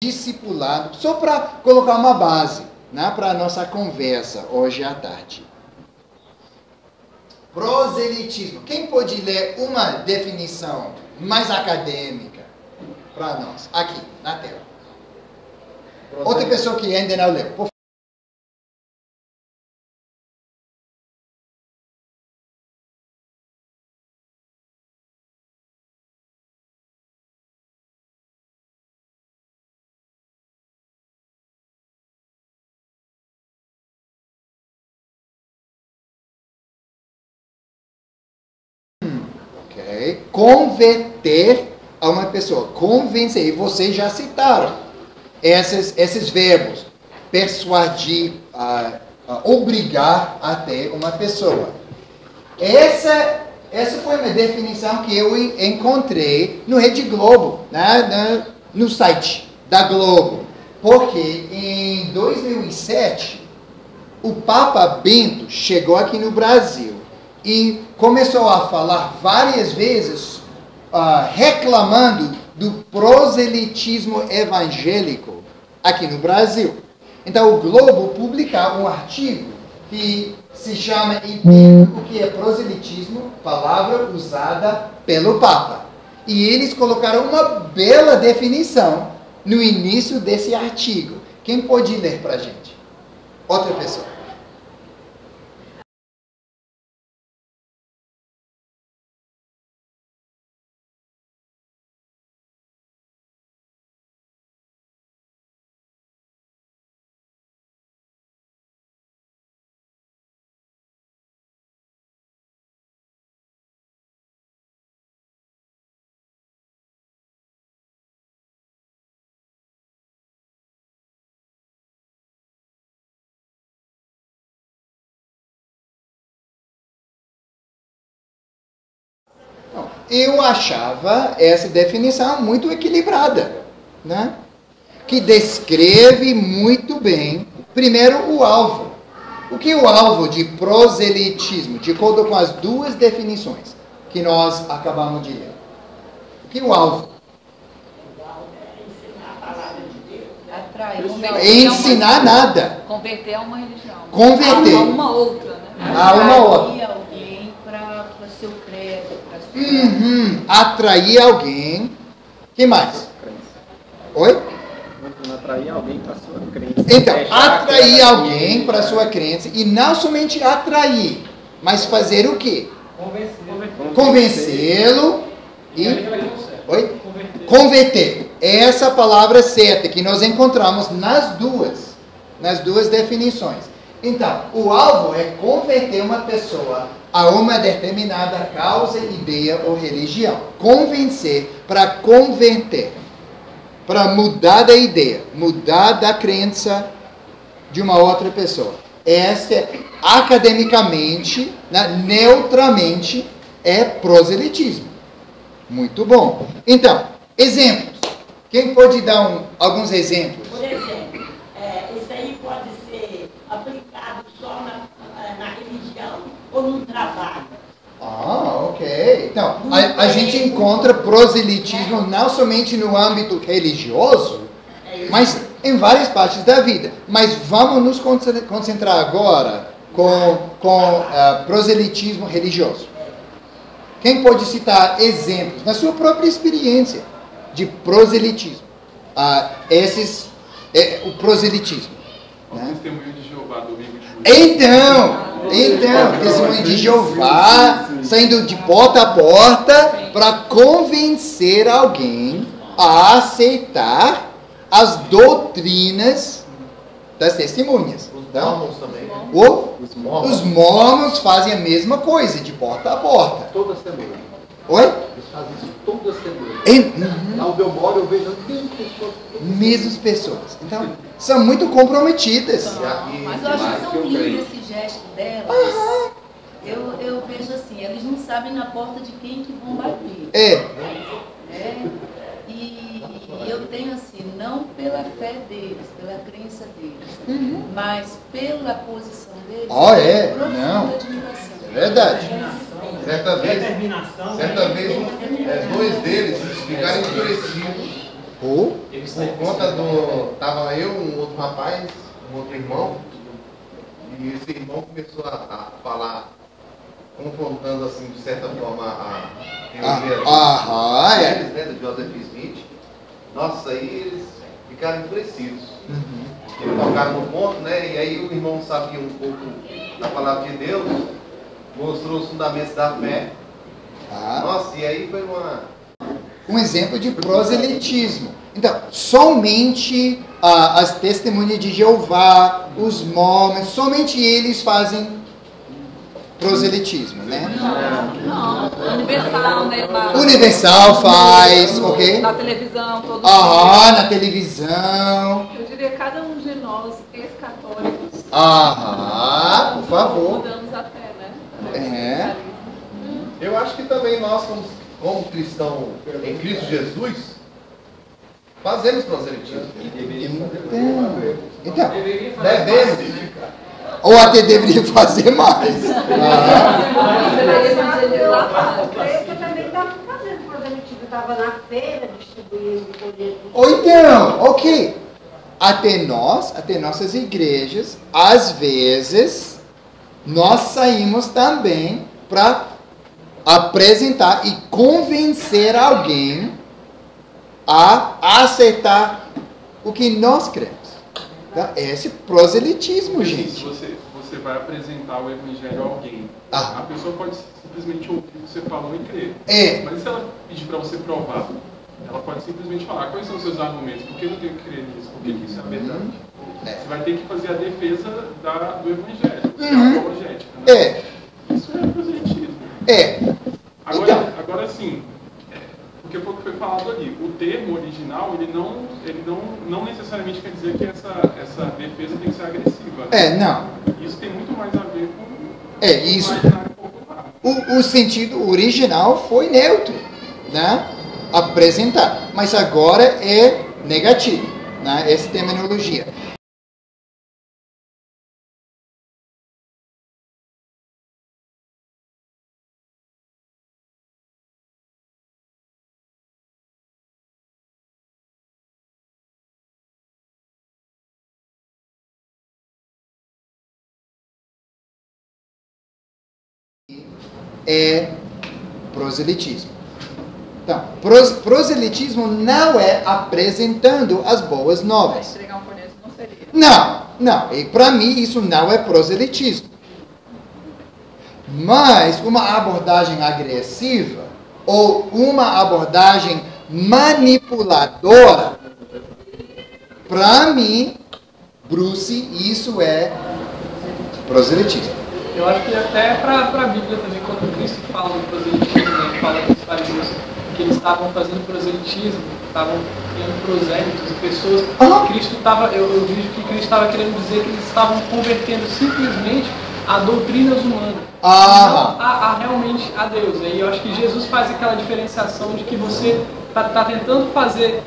discipulado, só para colocar uma base, né, para a nossa conversa hoje à tarde. Proselitismo. Quem pode ler uma definição mais acadêmica para nós? Aqui, na tela. Outra pessoa que ainda não leu, por favor. Converter a uma pessoa, convencer, e vocês já citaram esses verbos, persuadir, obrigar até uma pessoa. Essa foi uma definição que eu encontrei no Rede Globo, né, no site da Globo, porque em 2007 o Papa Bento chegou aqui no Brasil e começou a falar várias vezes, reclamando do proselitismo evangélico aqui no Brasil. Então o Globo publicava um artigo que se chama Entenda o que é proselitismo, palavra usada pelo Papa. E eles colocaram uma bela definição no início desse artigo. Quem pode ler para a gente? Outra pessoa. Eu achava essa definição muito equilibrada, né? Que descreve muito bem, primeiro, o alvo. O que é o alvo de proselitismo, de acordo com as duas definições que nós acabamos de ler? O que é o alvo? O alvo é ensinar a palavra de Deus. Atrair. Ensinar nada. Converter a uma religião. Converter. A uma outra, né? A uma outra. Atrair alguém para seu credo, para sua... Atrair alguém. Que mais? Oi? Atrair alguém para sua crença. Então, atrair alguém para sua crença e não somente atrair, mas fazer o quê? Convencê-lo e... Oi? Converter. Essa palavra certa que nós encontramos nas duas definições. Então, o alvo é converter uma pessoa a uma determinada causa, ideia ou religião. Convencer, para converter. Para mudar da ideia, mudar da crença de uma outra pessoa. Essa, academicamente, neutramente, é proselitismo. Muito bom. Então, exemplos. Quem pode dar alguns exemplos? Por exemplo, isso aí pode ser aplicado só na religião ou no trabalho? Ok. Então, a gente encontra proselitismo não somente no âmbito religioso, mas em várias partes da vida. Mas vamos nos concentrar agora com proselitismo religioso. Quem pode citar exemplos na sua própria experiência de proselitismo? O proselitismo. Né? Testemunho de Jeová, domingo de Então, testemunho de Jeová, saindo de porta a porta para convencer alguém a aceitar as doutrinas das testemunhas. Os mormons também. Os mormons fazem a mesma coisa, de porta a porta. Toda semana. Oi? Eles fazem isso toda semana. Lá onde eu moro, eu vejo mesmas pessoas. Então, são muito comprometidas. Mas eu acho tão lindo esse gesto delas. Eu vejo assim, eles não sabem na porta de quem que vão bater. E eu tenho assim, não pela fé deles, pela crença deles, mas pela posição deles, Não. admiração. É verdade. Certa vez, dois deles ficaram endurecidos Por conta do... Tava eu, um outro rapaz, um outro irmão, e esse irmão começou a falar, confrontando assim, de certa forma, a teoria deles, né, do Joseph Smith. Nossa, aí eles ficaram endurecidos. Eles tocaram no ponto, né? E aí o irmão sabia um pouco da palavra de Deus, mostrou os fundamentos da fé. Nossa, e aí foi um exemplo de proselitismo. Então, somente as testemunhas de Jeová, os mormons, somente eles fazem proselitismo, né? Não, Universal, né? Universal faz, ok? Na televisão, todo na televisão. Eu diria cada um de nós, ex-católicos. Por favor. Mudamos a fé, né? Eu acho que também nós, como cristãos em Cristo Jesus, fazemos proselitismo. Então, devemos. Ou até deveria fazer mais. Eu creio que eu também estava fazendo proselitismo. Eu estava na feira distribuindo folhetos. Ou então, ok. Até nossas igrejas, às vezes, nós saímos também para apresentar e convencer alguém a aceitar o que nós cremos. Tá? Esse proselitismo, gente. Se você vai apresentar o evangelho a alguém, a pessoa pode simplesmente ouvir o que você falou e crer. Mas se ela pedir para você provar, ela pode simplesmente falar quais são os seus argumentos, por que eu tenho que crer nisso, por que isso é a verdade. Você vai ter que fazer a defesa do evangelho, da apologética. Né? Isso é proselitismo. Agora sim, porque foi o que foi falado ali, o termo original, ele não necessariamente quer dizer que essa defesa tem que ser agressiva. Não. Isso tem muito mais a ver com isso. O sentido original foi neutro, né? Apresentar. Mas agora é negativo, né? Essa terminologia. É proselitismo. Então, proselitismo não é apresentando as boas novas. Entregar um folheto não seria. Não. E para mim isso não é proselitismo. Mas uma abordagem agressiva ou uma abordagem manipuladora, para mim, Bruce, isso é proselitismo. Eu acho que até para a Bíblia também, quando Cristo fala do proselitismo, ele fala dos fariseus que eles estavam fazendo proselitismo, estavam criando prosélitos e pessoas. Cristo estava, eu vejo que Cristo estava querendo dizer que eles estavam convertendo simplesmente a doutrinas humanas, não realmente a Deus. E eu acho que Jesus faz aquela diferenciação de que você está tentando fazer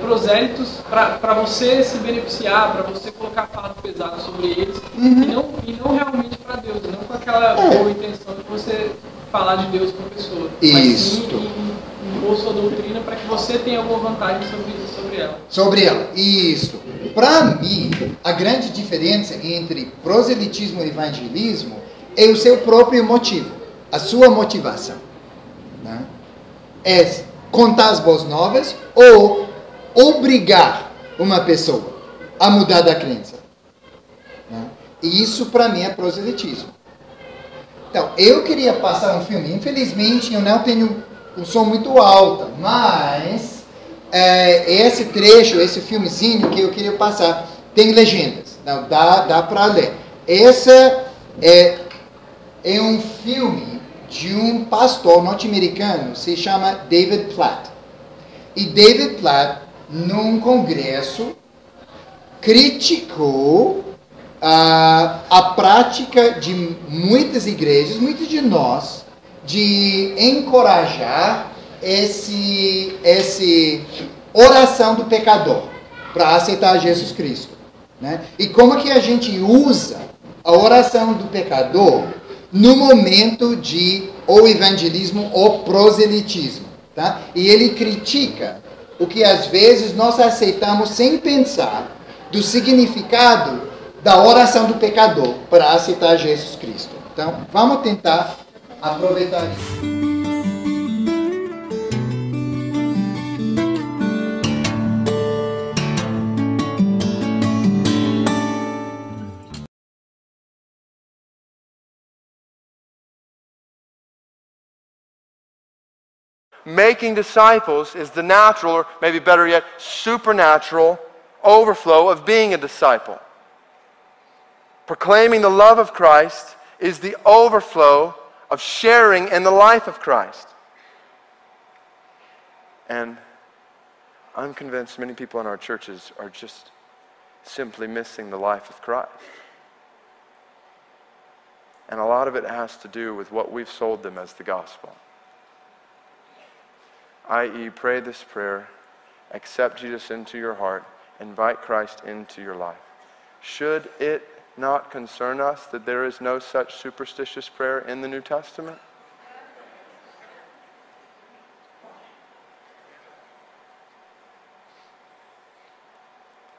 prosélitos para você se beneficiar, para você colocar fardo pesado sobre eles, e não realmente para Deus, não com aquela boa intenção de você falar de Deus para a pessoa, mas sim impor sua doutrina para que você tenha alguma vantagem sobre ela. Sobre ela, isso. Para mim, a grande diferença entre proselitismo e evangelismo é o seu próprio motivo, a sua motivação. Né? É contar as boas novas ou obrigar uma pessoa a mudar da crença. Né? E isso para mim é proselitismo. Então, eu queria passar um filme, infelizmente eu não tenho o som muito alto, mas esse trecho, esse filmezinho que eu queria passar, tem legendas, então dá para ler. Esse é um filme de um pastor norte-americano, se chama David Platt. E David Platt, num congresso, criticou a prática de muitas igrejas, muitos de nós, de encorajar esse oração do pecador para aceitar Jesus Cristo. Né? E como que a gente usa a oração do pecador no momento de ou evangelismo ou proselitismo. Tá? E ele critica o que às vezes nós aceitamos sem pensar do significado da oração do pecador para aceitar Jesus Cristo. Então, vamos tentar aproveitar isso. Making disciples is the natural, or maybe better yet, supernatural overflow of being a disciple. Proclaiming the love of Christ is the overflow of sharing in the life of Christ. And I'm convinced many people in our churches are just simply missing the life of Christ. And a lot of it has to do with what we've sold them as the gospel. I.e., pray this prayer, accept Jesus into your heart, invite Christ into your life. Should it not concern us that there is no such superstitious prayer in the New Testament?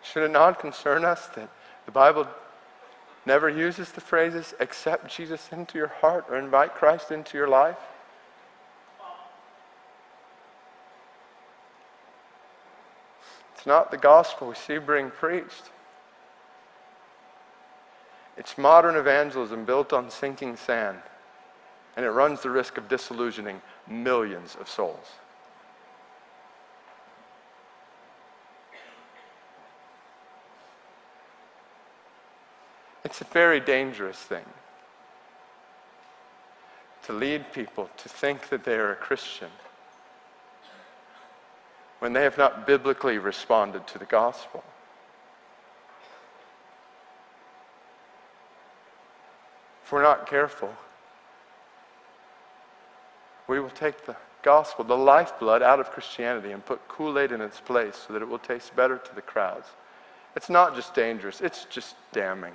Should it not concern us that the Bible never uses the phrases, accept Jesus into your heart or invite Christ into your life? It's not the gospel we see being preached. It's modern evangelism built on sinking sand, and it runs the risk of disillusioning millions of souls. It's a very dangerous thing to lead people to think that they are a Christian when they have not biblically responded to the gospel. If we're not careful, we will take the gospel, the lifeblood, out of Christianity and put Kool-Aid in its place so that it will taste better to the crowds. It's not just dangerous, it's just damning.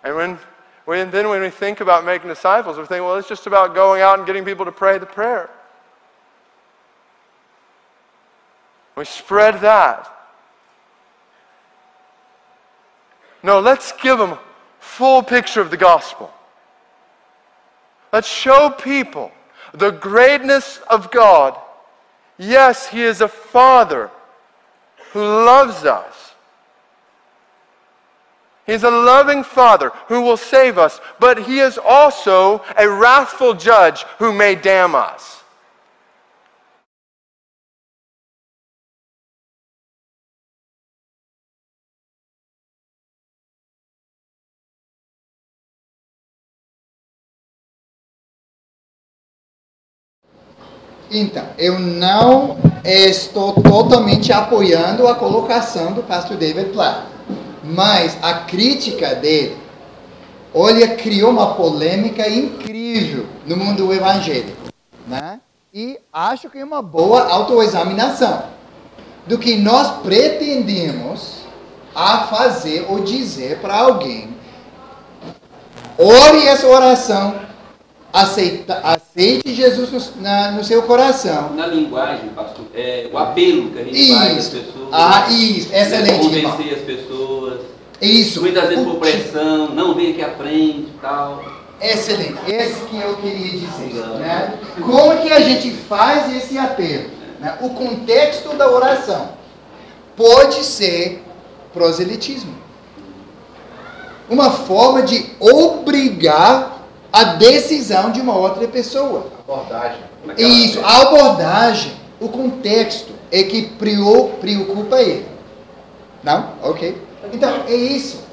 And when we think about making disciples, we think, well, it's just about going out and getting people to pray the prayer. We spread that. No, let's give them a full picture of the gospel. Let's show people the greatness of God. Yes, He is a Father who loves us. He is a loving Father who will save us, but He is also a wrathful judge who may damn us. Então, eu não estou totalmente apoiando a colocação do pastor David Platt. Mas a crítica dele, olha, criou uma polêmica incrível no mundo evangélico, né? E acho que é uma boa autoexaminação do que nós pretendemos a fazer ou dizer para alguém. Ore essa oração, aceite Jesus no seu coração. Na linguagem, pastor, o apelo que a gente faz às pessoas. Isso, excelente. Convencer as pessoas. Isso. Muitas vezes por pressão, não vem aqui à frente e tal. Excelente, esse que eu queria dizer. Né? Como que a gente faz esse apelo? Né? O contexto da oração pode ser proselitismo. Uma forma de obrigar a decisão de uma outra pessoa. Abordagem. Isso, a abordagem, o contexto é que preocupa ele. Não? Ok. Então, é isso.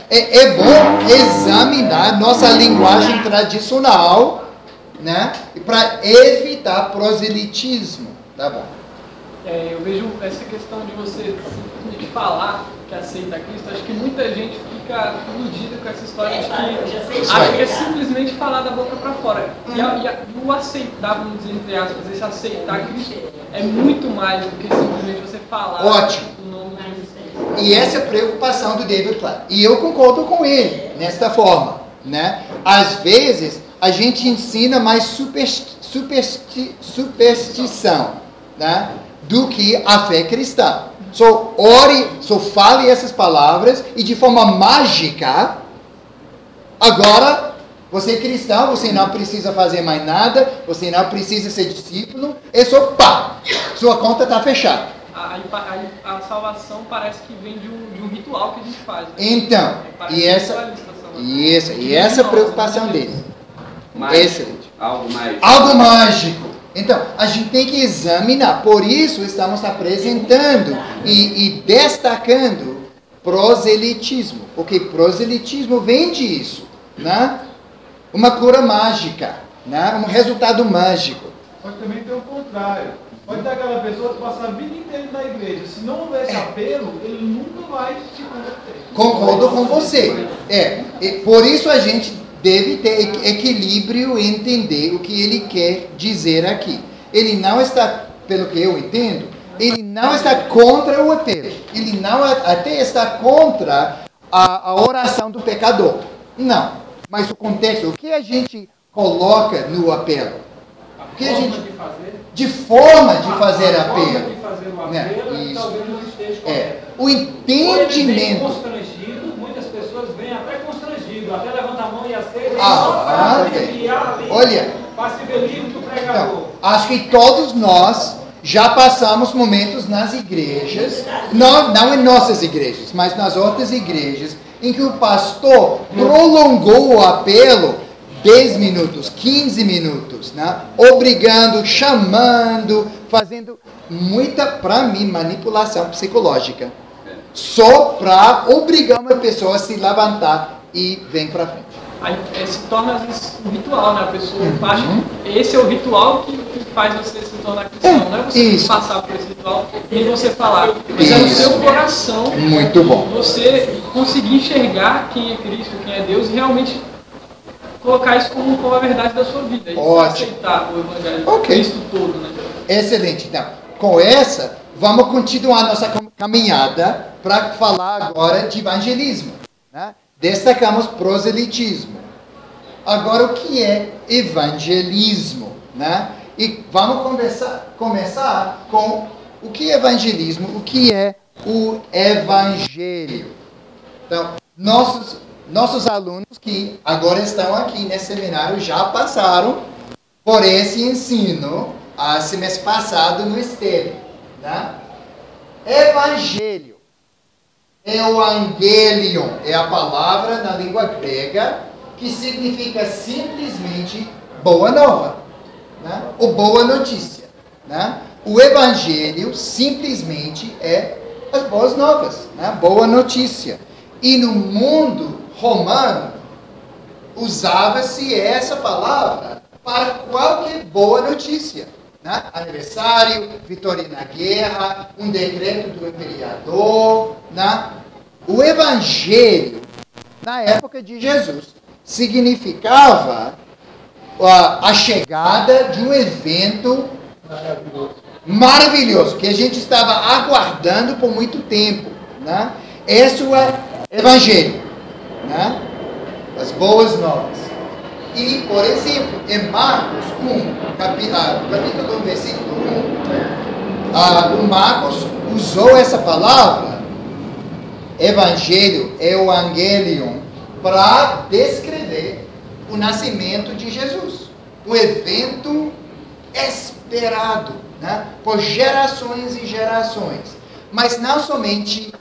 É bom examinar nossa linguagem tradicional, né? Para evitar proselitismo. Tá bom. Eu vejo essa questão de você simplesmente falar que aceita Cristo. Acho que muita gente fica iludida com essa história de que acha que é simplesmente falar da boca para fora. E o aceitar, vamos dizer, entre aspas, esse aceitar Cristo é muito mais do que simplesmente você falar. Ótimo. O nome de Jesus. E essa é a preocupação do David Platt. E eu concordo com ele, nesta forma. Né? Às vezes, a gente ensina mais superstição, né, do que a fé cristã. Só ore, só fale essas palavras e de forma mágica, agora, você é cristão, você não precisa fazer mais nada, você não precisa ser discípulo, é só pá, sua conta está fechada. A salvação parece que vem de um ritual que a gente faz. Né? Então, e essa preocupação dele. Excelente. Algo mágico. Então, a gente tem que examinar. Por isso, estamos apresentando e destacando proselitismo. Porque proselitismo vem disso, né? Uma cura mágica, né? Um resultado mágico. Mas também tem o contrário. Pode ter aquela pessoa que passa a vida inteira na igreja. Se não houvesse apelo, ele nunca vai se converter. Concordo com você. Por isso a gente deve ter equilíbrio e entender o que ele quer dizer aqui. Ele não está, pelo que eu entendo, ele não está contra o apelo. Ele não até está contra a oração do pecador. Não. Mas o contexto, o que a gente coloca no apelo? O que a gente... De forma de fazer apelo. O entendimento. Muitas pessoas vêm até constrangido, até levantar a mão e aceita. Olha, então, acho que todos nós já passamos momentos nas igrejas, não em nossas igrejas, mas nas outras igrejas, em que o pastor prolongou o apelo 10 minutos, 15 minutos, né? Obrigando, chamando, fazendo muita, para mim, manipulação psicológica. Só para obrigar uma pessoa a se levantar e vir para frente. Aí se torna, às vezes, um ritual, né? A pessoa acha que esse é o ritual que faz você se tornar cristão. Não é você passar por esse ritual e você falar. Mas é o seu coração. Muito bom. Você conseguir enxergar quem é Cristo, quem é Deus e realmente colocar isso como a verdade da sua vida. E aceitar o Evangelho de Cristo todo, né? Excelente. Então, com essa, vamos continuar nossa caminhada para falar agora de evangelismo, né? Destacamos proselitismo. Agora, o que é evangelismo, né? E vamos começar com o que é evangelismo, o que é o evangelho. Então, nossos alunos que agora estão aqui nesse seminário já passaram por esse ensino semestre passado no Esteve, né? Evangelho. Evangelion é a palavra na língua grega que significa simplesmente boa nova, né? Ou boa notícia, né? O evangelho simplesmente é as boas novas, né? Boa notícia. E no mundo romano usava-se essa palavra para qualquer boa notícia, né? Aniversário, vitória na guerra, um decreto do imperador, né? O evangelho na época de Jesus significava a chegada de um evento maravilhoso que a gente estava aguardando por muito tempo, né? Esse é o evangelho, né? As boas novas. E, por exemplo, em Marcos 1, capítulo 1, versículo 1, o Marcos usou essa palavra, evangelho, evangelion, para descrever o nascimento de Jesus. O evento esperado, né? Por gerações e gerações. Mas não somente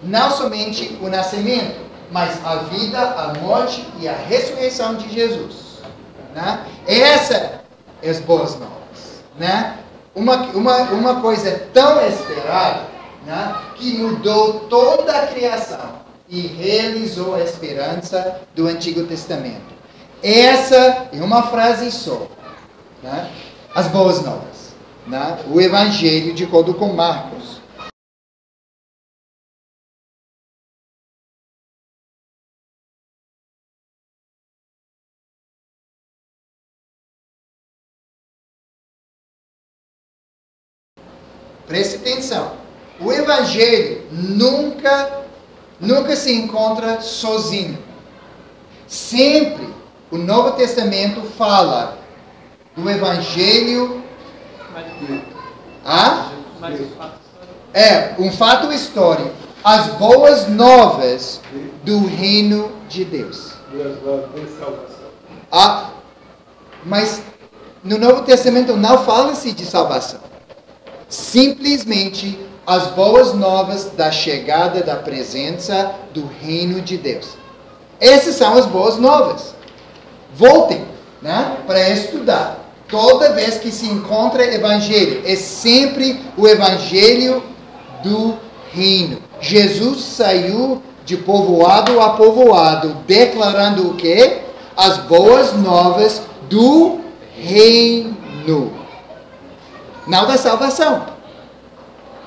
o nascimento, mas a vida, a morte e a ressurreição de Jesus, né? Essa é as boas novas, né? Uma coisa tão esperada, né? Que mudou toda a criação e realizou a esperança do Antigo Testamento. Essa é uma frase só, né? As boas novas, né? O Evangelho de acordo com Marcos. Preste atenção. O Evangelho nunca se encontra sozinho. Sempre O Novo Testamento fala do Evangelho. Um fato histórico. As boas novas do reino de Deus. Mas no Novo Testamento não fala-se de salvação. Simplesmente as boas novas da chegada da presença do reino de Deus. Essas são as boas novas. Voltem, né, para estudar. Toda vez que se encontra evangelho, é sempre o evangelho do reino. Jesus saiu de povoado a povoado, declarando o quê? As boas novas do reino. Não da salvação.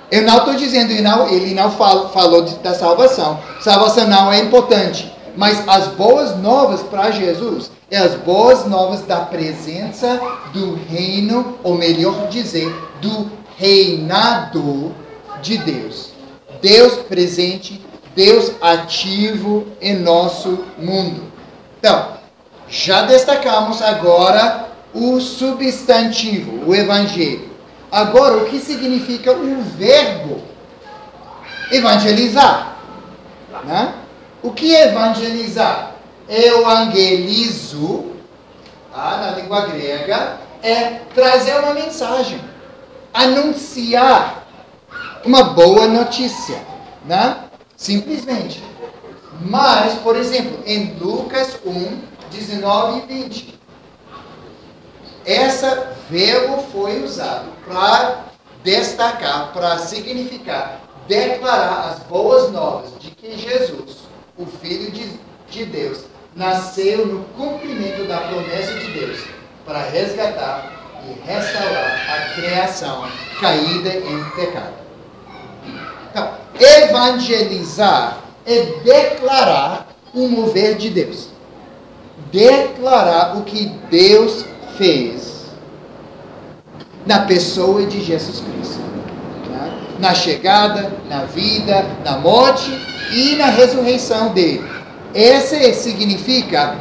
Eu não estou dizendo, ele não falou da salvação. Salvação não é importante. Mas as boas novas para Jesus é as boas novas da presença do reino, ou melhor dizer, do reinado de Deus. Deus presente, Deus ativo em nosso mundo. Então, já destacamos agora o substantivo, o evangelho. Agora, o que significa o verbo evangelizar? Né? O que é evangelizar? Evangelizo, na língua grega, é trazer uma mensagem, anunciar uma boa notícia, né? Simplesmente. Mas, por exemplo, em Lucas 1, 19 e 20, esse verbo foi usado para destacar, para significar, declarar as boas novas de que Jesus, o Filho de Deus, nasceu no cumprimento da promessa de Deus para resgatar e restaurar a criação caída em pecado. Então, evangelizar é declarar o mover de Deus. Declarar o que Deus fez na pessoa de Jesus Cristo. Né? Na chegada, na vida, na morte e na ressurreição dele. Esse significa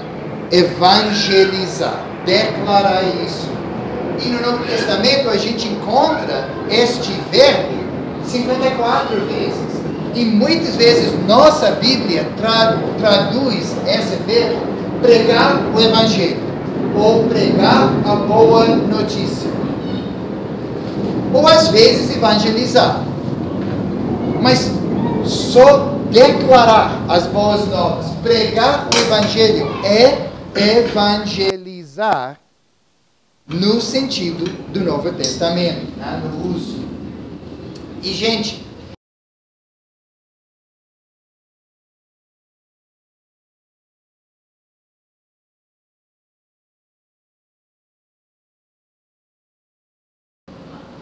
evangelizar, declarar isso. E no Novo Testamento a gente encontra este verbo 54 vezes. E muitas vezes nossa Bíblia traduz esse verbo pregar o Evangelho, ou pregar a boa notícia. Ou às vezes evangelizar. Mas só declarar as boas novas, pregar o Evangelho é evangelizar no sentido do Novo Testamento, né? No uso. E, gente,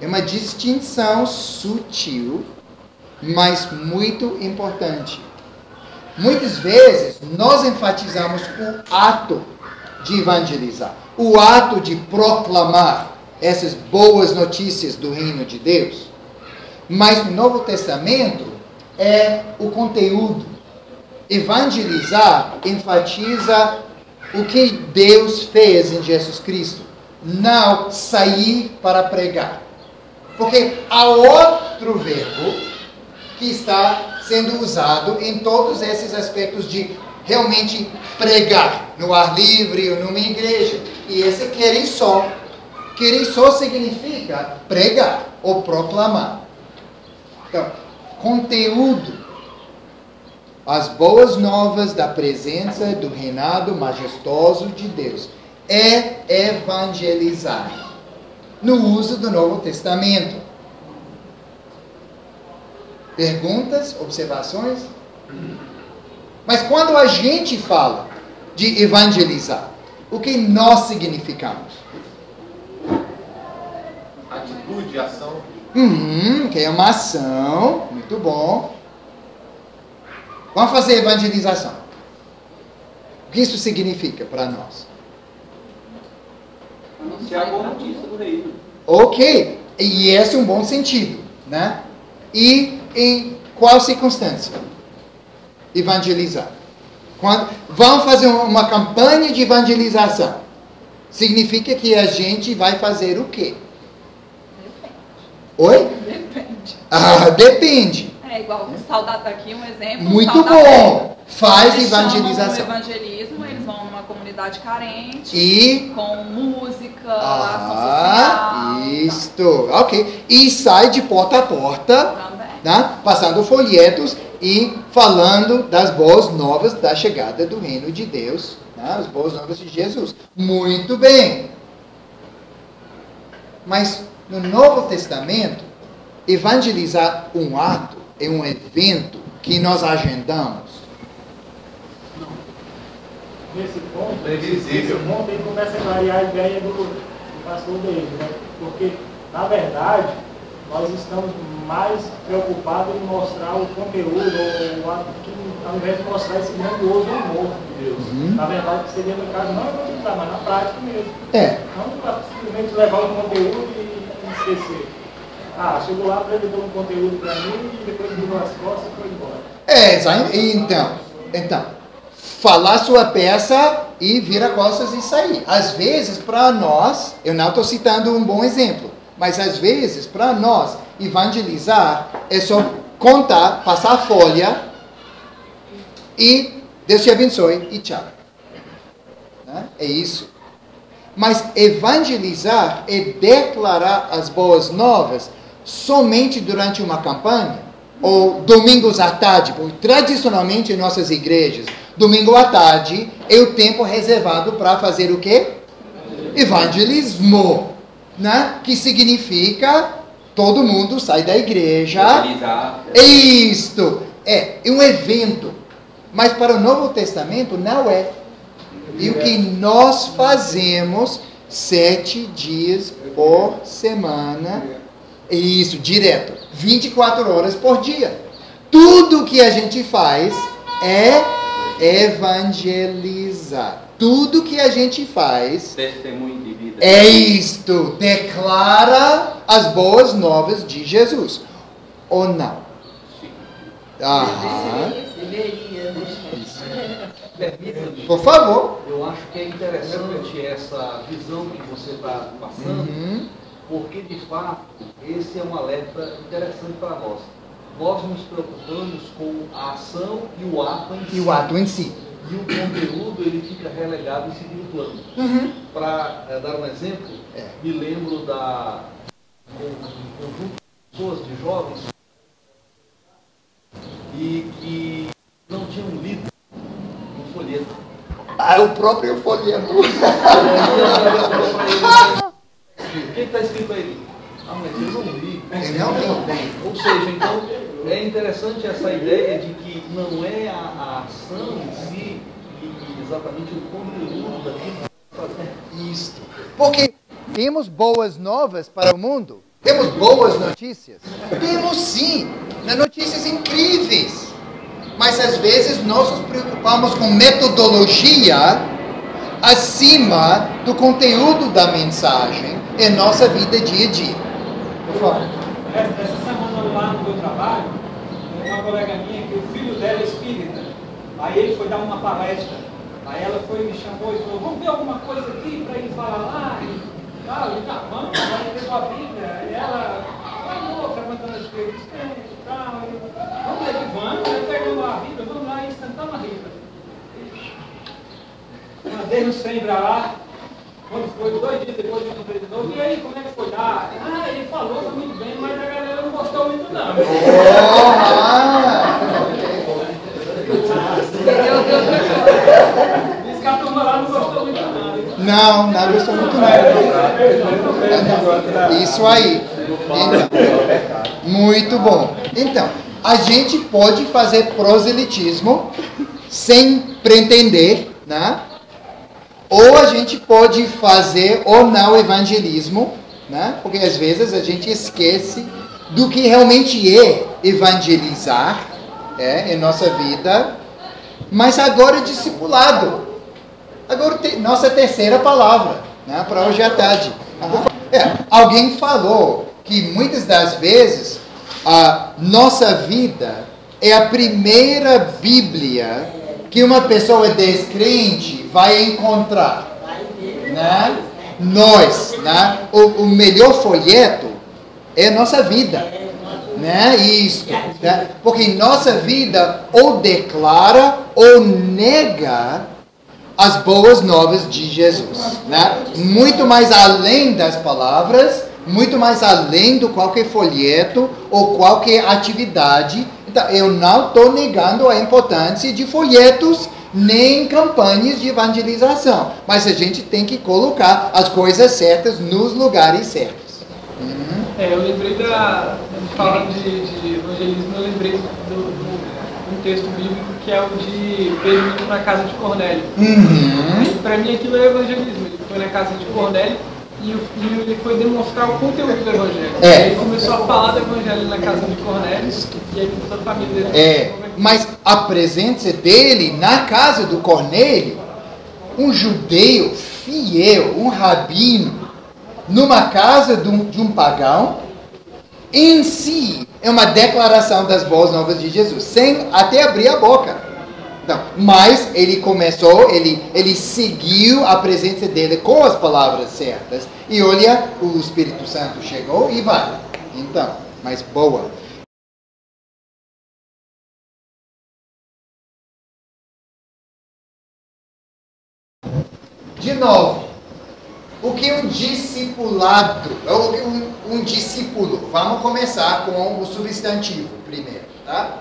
é uma distinção sutil, mas muito importante. Muitas vezes nós enfatizamos o ato de evangelizar, o ato de proclamar essas boas notícias do reino de Deus. Mas no Novo Testamento é o conteúdo. Evangelizar enfatiza o que Deus fez em Jesus Cristo, não sair para pregar. Porque há outro verbo que está sendo usado em todos esses aspectos de realmente pregar no ar livre ou numa igreja. E esse querer só significa pregar ou proclamar. Então, conteúdo. As boas novas da presença do reinado majestoso de Deus é evangelizar no uso do Novo Testamento. Perguntas, observações? Mas quando a gente fala de evangelizar, o que nós significamos? Atitude, ação. Que é uma ação, muito bom. Vamos fazer evangelização. O que isso significa para nós? Anunciar a boa notícia do reino. Ok, e esse é um bom sentido, né? E em qual circunstância? Evangelizar. Vamos fazer uma campanha de evangelização. Significa que a gente vai fazer o quê? Depende. Oi? Depende. Depende. É igual o Saudade tá aqui, um exemplo. Muito bom. Faz evangelização. Eles evangelismo, eles vão numa comunidade carente, e com música, ação social. Isto, ok. E sai de porta a porta, né, passando folhetos e falando das boas novas da chegada do reino de Deus, né, as boas novas de Jesus. Muito bem. Mas no Novo Testamento, evangelizar um ato é um evento que nós agendamos. Nesse ponto, ele começa a variar a ideia do pastor dele, né? Porque, na verdade, nós estamos mais preocupados em mostrar o conteúdo, ao invés de mostrar esse grandioso amor de Deus. Na verdade, que seria no caso não evangelizar, mas na prática mesmo. Não para simplesmente levar o conteúdo e esquecer. Chegou lá, apresentou um conteúdo para mim e depois virou as costas e foi embora. Então, falar sua peça e virar costas e sair. Às vezes, para nós, eu não estou citando um bom exemplo, mas às vezes, para nós, evangelizar é só contar, passar a folha e Deus te abençoe e tchau. Né? É isso. Mas evangelizar é declarar as boas novas somente durante uma campanha ou domingos à tarde, porque tradicionalmente em nossas igrejas, domingo à tarde é o tempo reservado para fazer o quê? Evangelismo, né? Que significa todo mundo sai da igreja. Isto é um evento, mas para o Novo Testamento não é. E o que nós fazemos 7 dias por semana, isso, direto, 24 horas por dia. Tudo que a gente faz é evangelizar. Tudo que a gente faz testemunho de vida. É isto, declara as boas novas de Jesus. Ou não? Deveria. Por favor. Eu acho que é interessante essa visão que você está passando, porque de fato esse é um alerta interessante para nós. Nós nos preocupamos com a ação e o ato em si. E o conteúdo ele fica relegado em segundo plano. Para dar um exemplo, me lembro da conjunto de pessoas, de jovens, e que não tinham lido um folheto. O próprio folheto. O que está escrito aí? Mas eu não li. Não. Ou seja, então é interessante essa ideia de que não é a ação em si e exatamente o conteúdo daquilo que fazer. Isto. Porque temos boas novas para o mundo. Temos boas notícias. Temos sim. Notícias incríveis. Mas às vezes nós nos preocupamos com metodologia acima do conteúdo da mensagem em nossa vida dia a dia. Por favor. Essa semana lá no meu trabalho, uma colega minha, que o filho dela é espírita. Aí ele foi dar uma palestra. Aí ela foi me chamou e falou, vamos ver alguma coisa aqui para ele falar lá e tal. E tá, vamos, vai ter sua Bíblia. E ela falou, frequentando as igrejas e tal. Vamos ver que vamos, aí pegamos a Bíblia, vamos lá e sentamos a Bíblia. Mandei no trem pra lá. Quando foi 2 dias depois eu encontrei de novo, e aí, como é que foi lá? Ele falou muito bem, mas a galera não gostou muito não. Diz que a turma lá não gostou muito não. Não gostou muito não. Isso aí. Então, muito bom. Então, a gente pode fazer proselitismo sem pretender, né? Ou a gente pode fazer ou não evangelismo, né? Porque às vezes a gente esquece do que realmente é evangelizar em nossa vida. Mas agora discipulado. Agora nossa terceira palavra, né? Para hoje à tarde. Alguém falou que muitas das vezes a nossa vida é a primeira Bíblia que uma pessoa descrente vai encontrar? Né? Nós, né? O melhor folheto é a nossa vida, né? Isso, né? Porque nossa vida ou declara ou nega as boas novas de Jesus, né? Muito mais além das palavras, muito mais além do qualquer folheto ou qualquer atividade. Então, eu não estou negando a importância de folhetos nem campanhas de evangelização, mas a gente tem que colocar as coisas certas nos lugares certos. Eu lembrei falando de evangelismo, eu lembrei de um texto bíblico que é o de Pedro indo na casa de Cornélio. Para mim aquilo é evangelismo. Ele foi na casa de Cornélio e ele foi demonstrar o conteúdo do evangelho. Ele começou a falar do evangelho na casa de Cornélio e aí toda a família dele. Mas a presença dele na casa do Cornélio, um judeu fiel, um rabino, numa casa de um pagão, em si é uma declaração das boas novas de Jesus, sem até abrir a boca. Não, mas ele começou, ele seguiu a presença dele com as palavras certas. E olha, o Espírito Santo chegou e vai. Então, mas boa. De novo, o que é um discipulado? Um discípulo. Vamos começar com o substantivo primeiro, tá?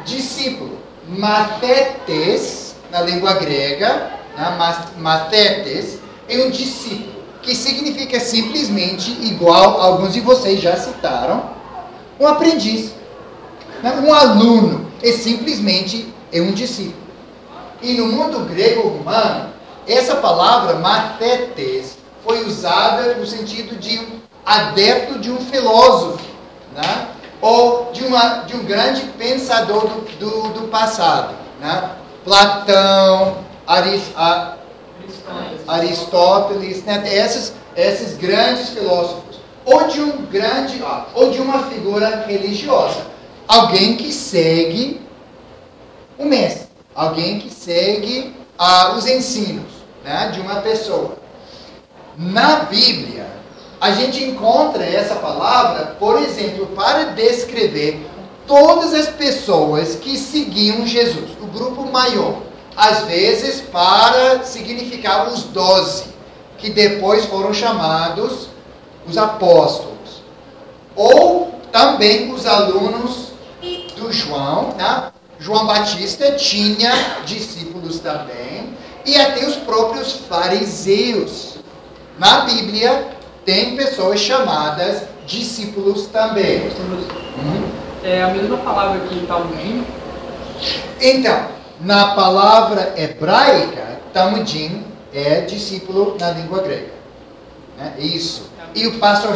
Discípulo. Mathetes, na língua grega, né? Mathetes é um discípulo, que significa simplesmente, igual alguns de vocês já citaram, um aprendiz. Né? Um aluno é simplesmente um discípulo. E no mundo grego-romano, essa palavra, mathetes, foi usada no sentido de um adepto de um filósofo, né? Ou de um grande pensador do passado. Né? Platão, Aristóteles, né? esses grandes filósofos. Ou de uma figura religiosa. Alguém que segue o mestre. Alguém que segue os ensinos, né, de uma pessoa. Na Bíblia, a gente encontra essa palavra, por exemplo, para descrever todas as pessoas que seguiam Jesus, o grupo maior. Às vezes, para significar os 12, que depois foram chamados os apóstolos. Ou também os alunos do João, né? João Batista tinha discípulos também, e até os próprios fariseus. Na Bíblia, tem pessoas chamadas discípulos também. É a mesma palavra que talmudim? Então, na palavra hebraica, talmudim é discípulo na língua grega. Isso. E o pastor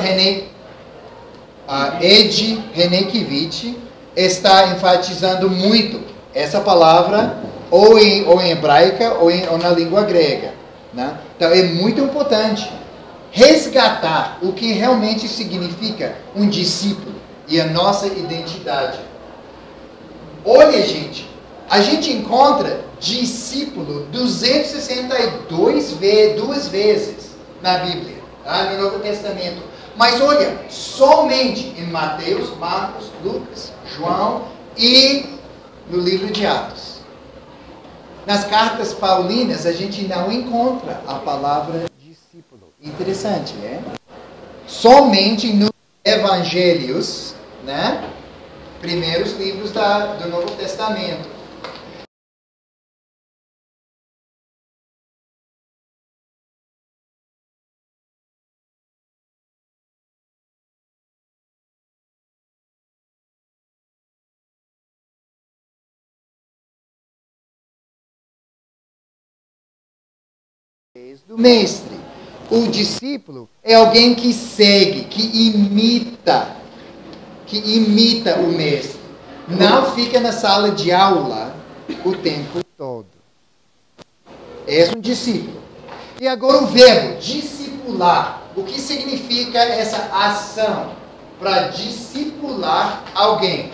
Ed Renekiewicz está enfatizando muito essa palavra, ou em hebraica ou na língua grega. Né? Então é muito importante resgatar o que realmente significa um discípulo e a nossa identidade. Olha, gente, a gente encontra discípulo 262 vezes na Bíblia, tá? No Novo Testamento. Mas olha, somente em Mateus, Marcos, Lucas, João e no livro de Atos. Nas cartas paulinas, a gente não encontra a palavra discípulo. Interessante, né? Somente nos evangelhos, né? Primeiros livros do Novo Testamento. Do mestre. O discípulo é alguém que segue, que imita o mestre. Não fica na sala de aula o tempo todo. É um discípulo. E agora o verbo discipular. O que significa essa ação para discipular alguém?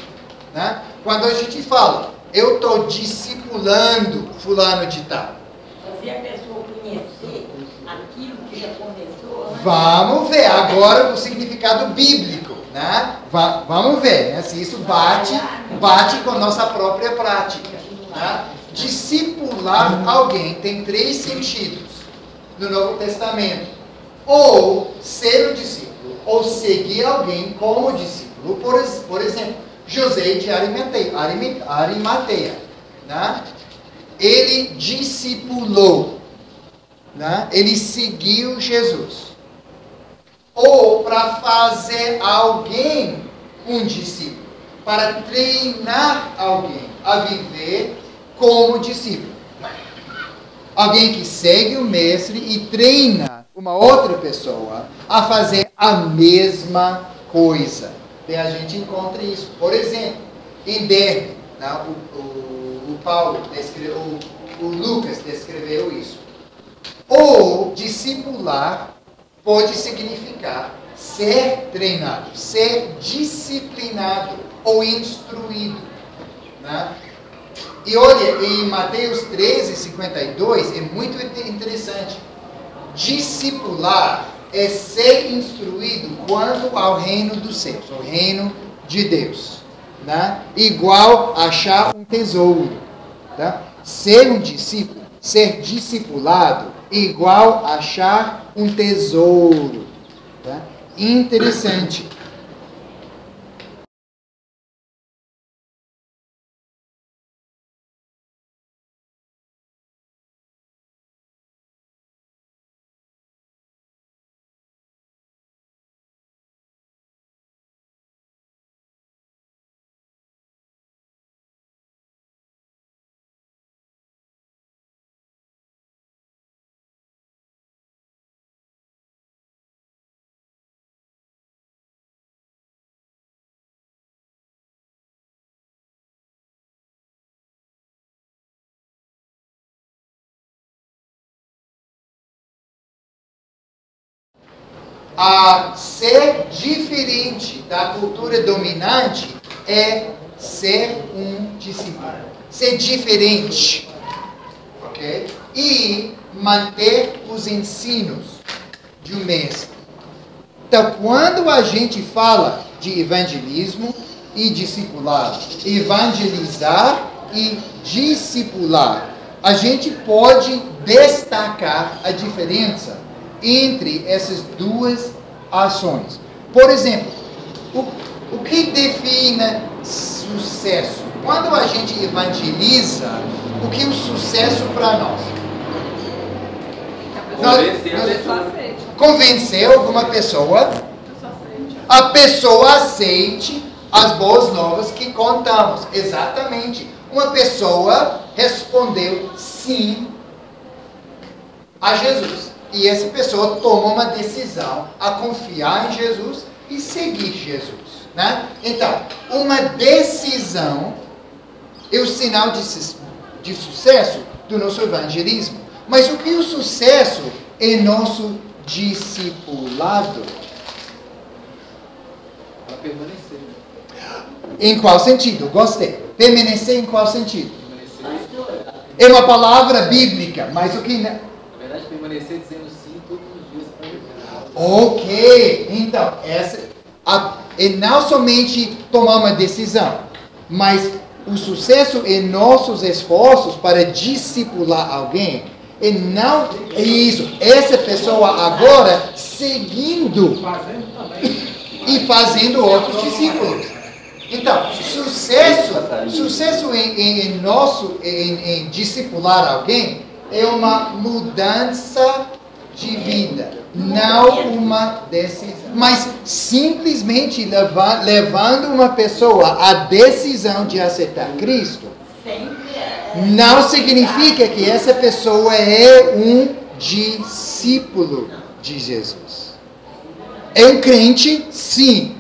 Né? Quando a gente fala Eu estou discipulando fulano de tal. Fazer a pessoa conhecer aquilo que já começou. Vamos ver agora o significado bíblico, né? Vamos ver, né? Se isso bate com a nossa própria prática. Né? Discipular alguém tem 3 sentidos no Novo Testamento. Ou ser um discípulo, ou seguir alguém como discípulo. Por exemplo, José de Arimateia, né? Ele discipulou, né? Ele seguiu Jesus. Ou para fazer alguém um discípulo, para treinar alguém a viver como discípulo. Alguém que segue o mestre e treina uma outra pessoa a fazer a mesma coisa. E a gente encontra isso. Por exemplo, em Derbe, né, o Paulo descreveu, o Lucas descreveu isso. Ou discipular pode significar ser treinado, ser disciplinado ou instruído. Né? E olha, em Mateus 13:52 é muito interessante. Discipular é ser instruído quanto ao reino dos céus, o reino de Deus. Né? Igual achar um tesouro. Tá? Ser um discípulo, ser discipulado, igual achar um tesouro. Tá? Interessante. A ser diferente da cultura dominante é ser um discípulo. Ser diferente. Ok? E manter os ensinos de um mestre. Então, quando a gente fala de evangelismo e discipulado, evangelizar e discipular, a gente pode destacar a diferença entre essas duas ações. Por exemplo, o que define sucesso? Quando a gente evangeliza, o que é o sucesso para nós? Convencer alguma pessoa, a pessoa aceite as boas novas que contamos. Exatamente. Uma pessoa respondeu sim a Jesus. E essa pessoa tomou uma decisão a confiar em Jesus e seguir Jesus. Né? Então, uma decisão é o sinal de sucesso do nosso evangelismo. Mas o que é o sucesso é nosso discipulado? Para permanecer. Em qual sentido? Gostei. Permanecer em qual sentido? É uma palavra bíblica, mas o que... Na verdade, permanecer dizendo sim todos os dias para Jesus. Ok. Então, é não somente tomar uma decisão, mas o sucesso em nossos esforços para discipular alguém. E não é isso. Essa pessoa agora seguindo e fazendo outros discípulos. Então, sucesso em discipular alguém é uma mudança de vida, não uma decisão. Mas simplesmente levando uma pessoa à decisão de aceitar Cristo, não significa que essa pessoa é um discípulo de Jesus. É um crente, sim.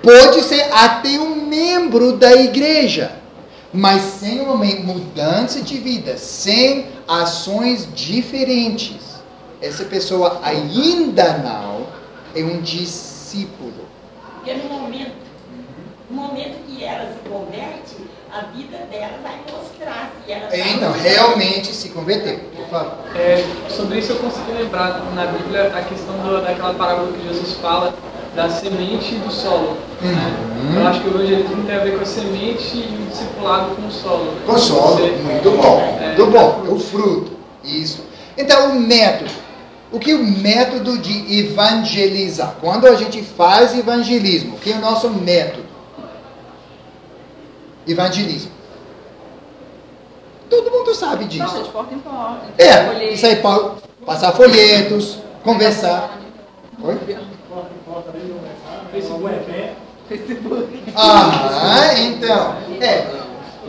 Pode ser até um membro da igreja. Mas sem uma mudança de vida, sem ações diferentes, essa pessoa ainda não é um discípulo. Porque no momento que ela se converte, a vida dela vai mostrar se ela Então, realmente se converteu. Por favor. Sobre isso eu consegui lembrar na Bíblia a questão daquela parábola que Jesus fala da semente e do solo. Né? Eu acho que o evangelismo tem a ver com a semente e o discipulado com o solo. Com o solo, muito bom. Muito bom. É o fruto. Isso. Então, o método. O que é o método de evangelizar? Quando a gente faz evangelismo, o que é o nosso método? Evangelismo. Todo mundo sabe disso. Não, de porta em porta. Isso aí, passar folhetos, conversar. Oi? Facebook. Então,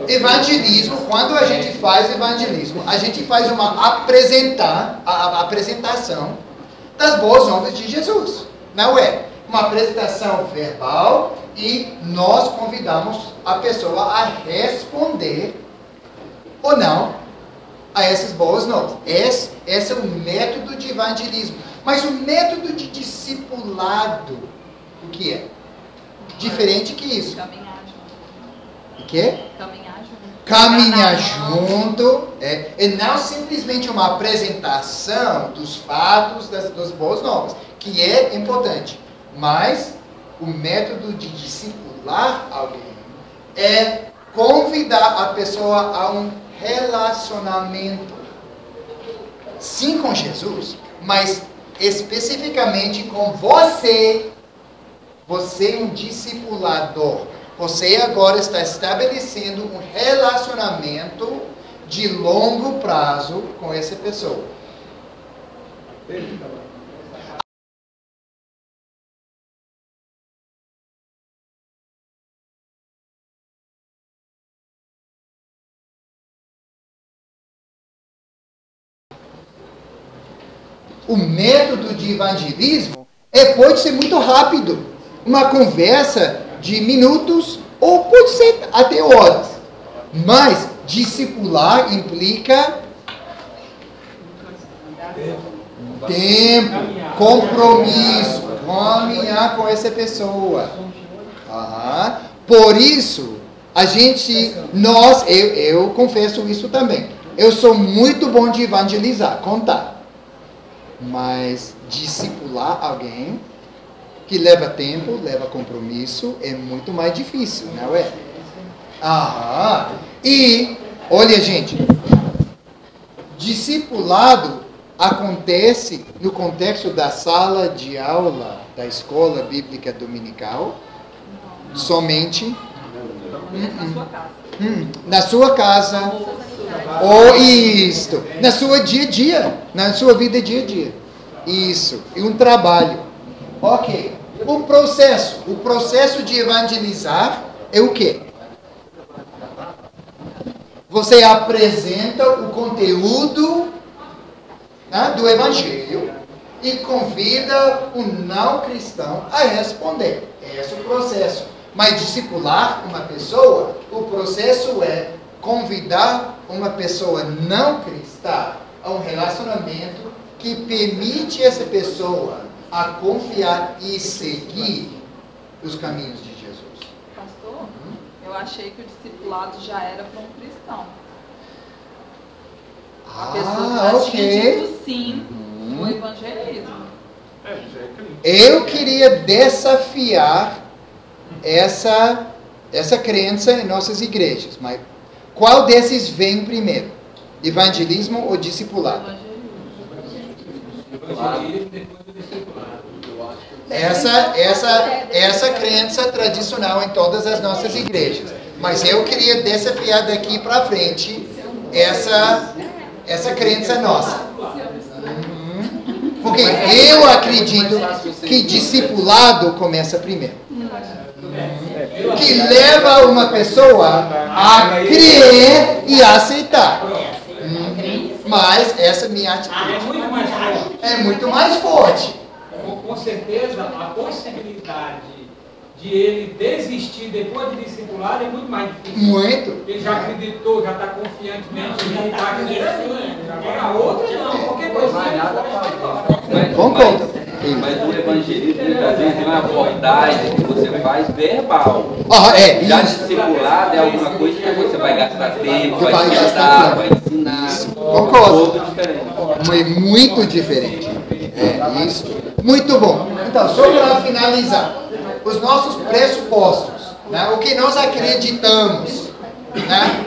evangelismo, quando a gente faz evangelismo, a gente faz uma apresentação das boas novas de Jesus. Não é? Uma apresentação verbal e nós convidamos a pessoa a responder ou não a essas boas novas. Esse é o método de evangelismo. Mas o método de discipulado, o que é? Diferente que isso. Caminhar junto. O quê? Caminhar junto. Caminhar junto. E não simplesmente uma apresentação dos fatos das boas novas, que é importante. Mas o método de discipular alguém é convidar a pessoa a um relacionamento. Sim, com Jesus, mas especificamente com você. Você é um discipulador. Você agora está estabelecendo um relacionamento de longo prazo com essa pessoa. O método de evangelismo pode ser muito rápido. Uma conversa de minutos ou pode ser até horas. Mas discipular implica tempo, compromisso, caminhar com essa pessoa. Por isso, eu confesso isso também. Eu sou muito bom de evangelizar, contar. Mas discipular alguém que leva tempo, leva compromisso, é muito mais difícil, não é? E, olha gente, discipulado acontece no contexto da sala de aula da escola bíblica dominical, somente na sua casa, ou isto, na sua dia a dia, na sua vida dia a dia. Isso, e um trabalho. Ok. O processo de evangelizar é o quê? Você apresenta o conteúdo, né, do evangelho e convida o não cristão a responder. Esse é o processo. Mas discipular uma pessoa, o processo é convidar uma pessoa não cristã a um relacionamento que permite essa pessoa a confiar e seguir os caminhos de Jesus. Pastor, eu achei que o discipulado já era para um cristão. A pessoa já tinha dito sim no evangelismo. Eu queria desafiar essa crença em nossas igrejas, mas qual desses vem primeiro? Evangelismo ou discipulado? Essa crença tradicional em todas as nossas igrejas. Mas eu queria desafiar daqui para frente essa crença nossa. Porque eu acredito que discipulado começa primeiro. Que leva uma pessoa a crer e a aceitar. Mas essa minha atitude é muito mais forte. Com certeza, a possibilidade de ele desistir depois de discipular é muito mais difícil. Muito. Ele já acreditou, já está confiantemente, já está acreditando. Agora a outra não, qualquer coisa. Concordo. Mas o evangelismo, muitas vezes, é uma abordagem que você faz verbal. Já discipulado é alguma coisa que você vai gastar tempo, vai estudar, vai ensinar. Concordo. Todo diferente. Muito diferente. É isso. Muito bom. Então, só para finalizar, os nossos pressupostos, né? O que nós acreditamos, né?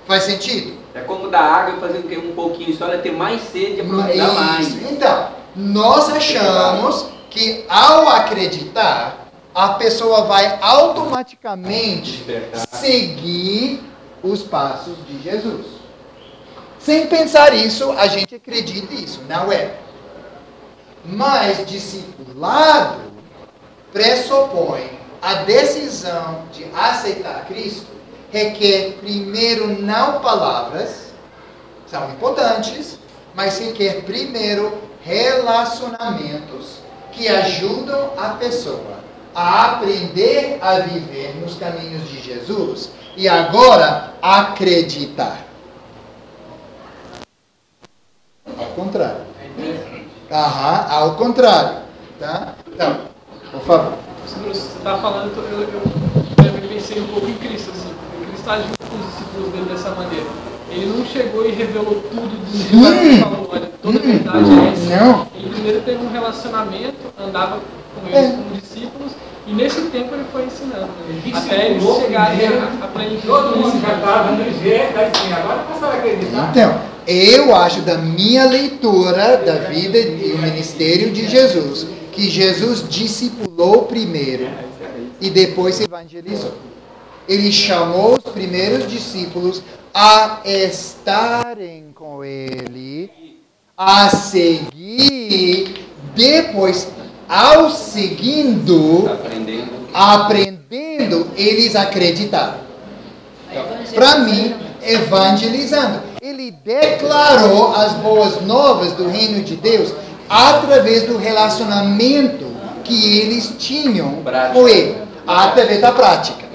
Faz sentido? É como dar água e fazer um pouquinho só, ela ter mais sede e aprofundar mais. Então, nós achamos que ao acreditar, a pessoa vai automaticamente seguir os passos de Jesus. Sem pensar isso, a gente acredita isso, não é? Mas discipulado pressupõe a decisão de aceitar Cristo, requer primeiro não palavras, são importantes, mas requer primeiro relacionamentos que ajudam a pessoa a aprender a viver nos caminhos de Jesus e agora acreditar. Ao contrário. Ao contrário. Tá? Então, por favor. Você está falando, eu pensei um pouco em Cristo, assim. Cristo agiu com os discípulos dele dessa maneira. Ele não chegou e revelou tudo de si, e falou, olha, toda a verdade é essa. Não. Ele primeiro teve um relacionamento, andava com eles como discípulos, e nesse tempo ele foi ensinando. Até eles chegarem a plenitude. Todo mundo já estava no jeito, assim, agora passaram a acreditar. Então, eu acho da minha leitura da vida e o ministério de Jesus, que Jesus discipulou primeiro e depois evangelizou. Ele chamou os primeiros discípulos a estarem com ele, a seguir, depois, ao seguindo, aprendendo, eles acreditaram. Para mim, evangelizando. Ele declarou as boas novas do reino de Deus através do relacionamento que eles tinham com ele, através da prática.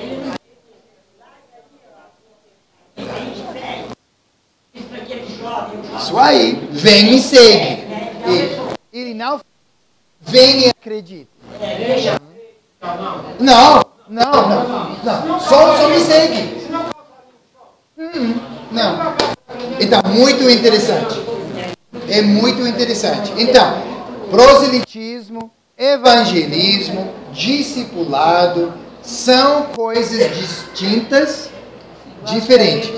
Isso aí, vem e segue. Ele não vem e acredita. Não. Só me segue. Não. Então, muito interessante. É muito interessante. Então, proselitismo, evangelismo, discipulado são coisas distintas, diferentes.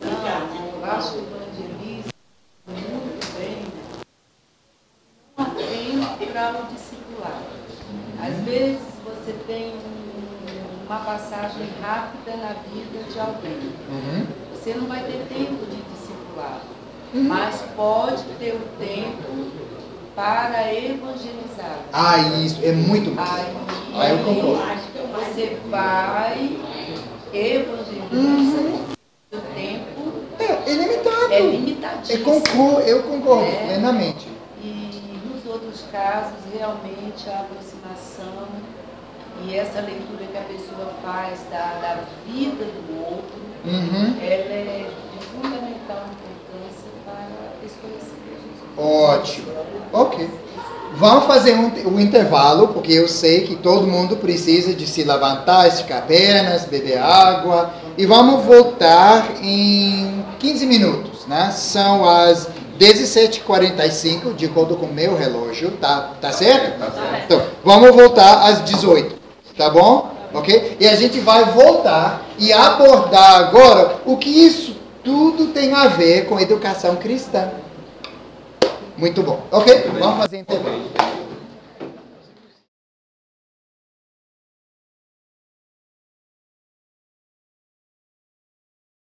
Eu acho que o evangelismo muito bem, não atende para o discipulado. Às vezes você tem uma passagem rápida na vida de alguém. Você não vai ter tempo de discipulado, mas pode ter o tempo para evangelizar. Isso é muito bom. Eu concordo. Você vai evangelizar. O tempo é limitado. É limitadíssimo. Eu concordo plenamente. E nos outros casos, realmente, a aproximação e essa leitura que a pessoa faz da vida do outro, ela é de fundamental importância para esse conhecimento. Ótimo. Ok. Vamos fazer um intervalo, porque eu sei que todo mundo precisa de se levantar, esticar pernas, beber água. E vamos voltar em 15 minutos, né? São as 17h45, de acordo com o meu relógio. Tá certo? Tá certo. Então, vamos voltar às 18, tá bom? Ok? E a gente vai voltar e abordar agora o que isso tudo tem a ver com educação cristã. Muito bom. Ok? Vamos fazer intervalo.